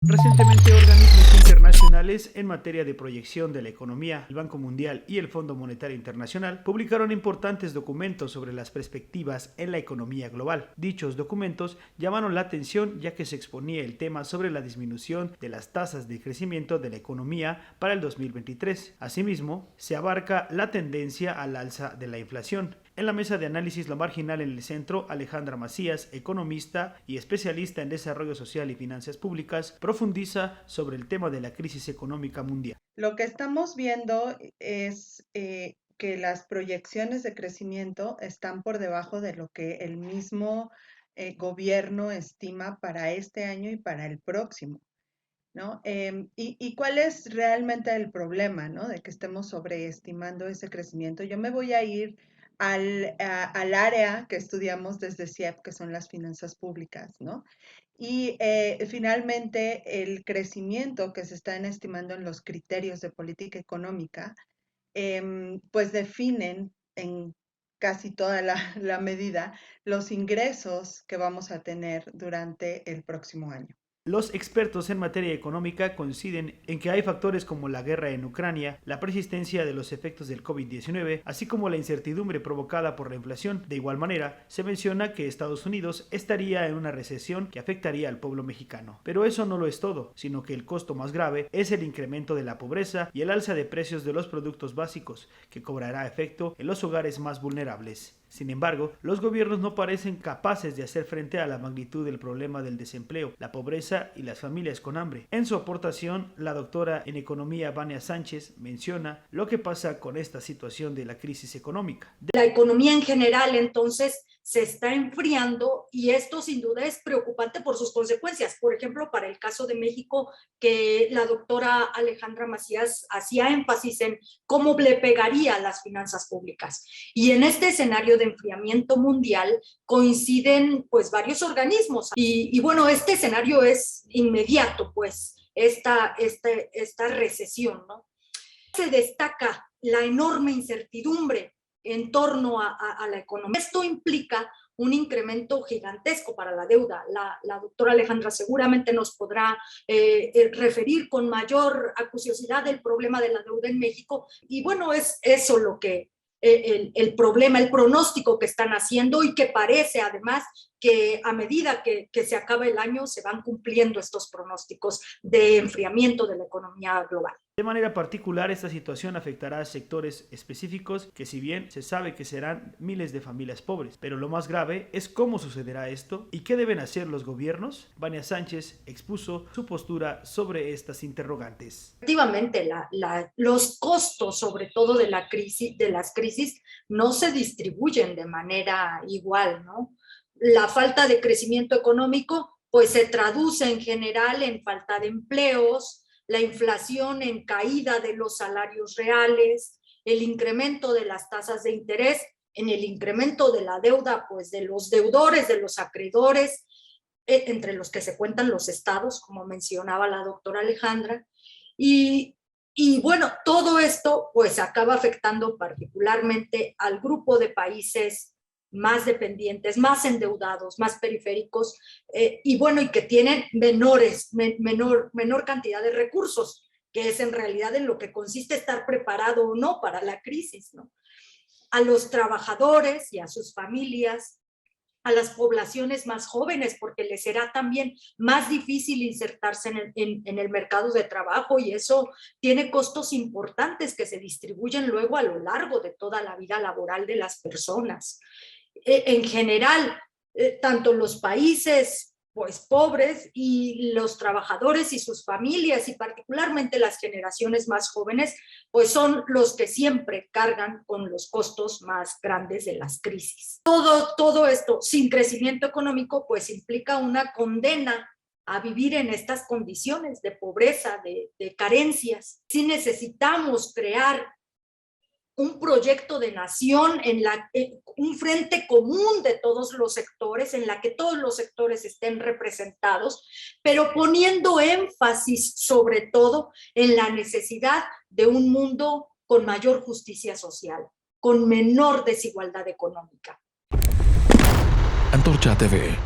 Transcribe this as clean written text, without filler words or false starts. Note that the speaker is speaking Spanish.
Recientemente, organismos internacionales en materia de proyección de la economía, el Banco Mundial y el Fondo Monetario Internacional, publicaron importantes documentos sobre las perspectivas en la economía global. Dichos documentos llamaron la atención ya que se exponía el tema sobre la disminución de las tasas de crecimiento de la economía para el 2023. Asimismo, se abarca la tendencia al alza de la inflación. En la mesa de análisis Lo Marginal en el Centro, Alejandra Macías, economista y especialista en desarrollo social y finanzas públicas, profundiza sobre el tema de la crisis económica mundial. Lo que estamos viendo es que las proyecciones de crecimiento están por debajo de lo que el mismo gobierno estima para este año y para el próximo, ¿no? ¿Y cuál es realmente el problema, ¿no? De que estemos sobreestimando ese crecimiento. Yo me voy a ir al área que estudiamos desde CIEP, que son las finanzas públicas, ¿no? Y finalmente, el crecimiento que se están estimando en los criterios de política económica, pues definen en casi toda la medida los ingresos que vamos a tener durante el próximo año. Los expertos en materia económica coinciden en que hay factores como la guerra en Ucrania, la persistencia de los efectos del COVID-19, así como la incertidumbre provocada por la inflación. De igual manera, se menciona que Estados Unidos estaría en una recesión que afectaría al pueblo mexicano. Pero eso no lo es todo, sino que el costo más grave es el incremento de la pobreza y el alza de precios de los productos básicos, que cobrará efecto en los hogares más vulnerables. Sin embargo, los gobiernos no parecen capaces de hacer frente a la magnitud del problema del desempleo, la pobreza y las familias con hambre. En su aportación, la doctora en economía Vania Sánchez menciona lo que pasa con esta situación de la crisis económica. La economía en general, entonces, se está enfriando y esto sin duda es preocupante por sus consecuencias. Por ejemplo, para el caso de México, que la doctora Alejandra Macías hacía énfasis en cómo le pegaría a las finanzas públicas. Y en este escenario de enfriamiento mundial coinciden pues varios organismos. Y bueno, este escenario es inmediato, pues, esta recesión, ¿no? Se destaca la enorme incertidumbre en torno a la economía. Esto implica un incremento gigantesco para la deuda. La doctora Alejandra seguramente nos podrá referir con mayor acuciosidad el problema de la deuda en México. Y bueno, es eso lo que el problema, el pronóstico que están haciendo y que parece además que a medida que se acaba el año se van cumpliendo estos pronósticos de enfriamiento de la economía global. De manera particular, esta situación afectará a sectores específicos que, si bien se sabe que serán miles de familias pobres, pero lo más grave es cómo sucederá esto y qué deben hacer los gobiernos. Vania Sánchez expuso su postura sobre estas interrogantes. Efectivamente, los costos, sobre todo de las crisis, no se distribuyen de manera igual, ¿no? La falta de crecimiento económico, pues se traduce en general en falta de empleos, la inflación en caída de los salarios reales, el incremento de las tasas de interés, en el incremento de la deuda, pues de los deudores, de los acreedores, entre los que se cuentan los estados, como mencionaba la doctora Alejandra, y bueno, todo esto pues acaba afectando particularmente al grupo de países más dependientes, más endeudados, más periféricos, y bueno, y que tienen menor cantidad de recursos, que es en realidad en lo que consiste estar preparado o no para la crisis, ¿no? A los trabajadores y a sus familias, a las poblaciones más jóvenes, porque les será también más difícil insertarse en el mercado de trabajo y eso tiene costos importantes que se distribuyen luego a lo largo de toda la vida laboral de las personas. En general, tanto los países pues pobres y los trabajadores y sus familias y particularmente las generaciones más jóvenes pues son los que siempre cargan con los costos más grandes de las crisis. Todo esto sin crecimiento económico pues implica una condena a vivir en estas condiciones de pobreza, de carencias. Sí necesitamos crear un proyecto de nación, un frente común de todos los sectores, en la que todos los sectores estén representados, pero poniendo énfasis sobre todo en la necesidad de un mundo con mayor justicia social, con menor desigualdad económica. Antorcha TV.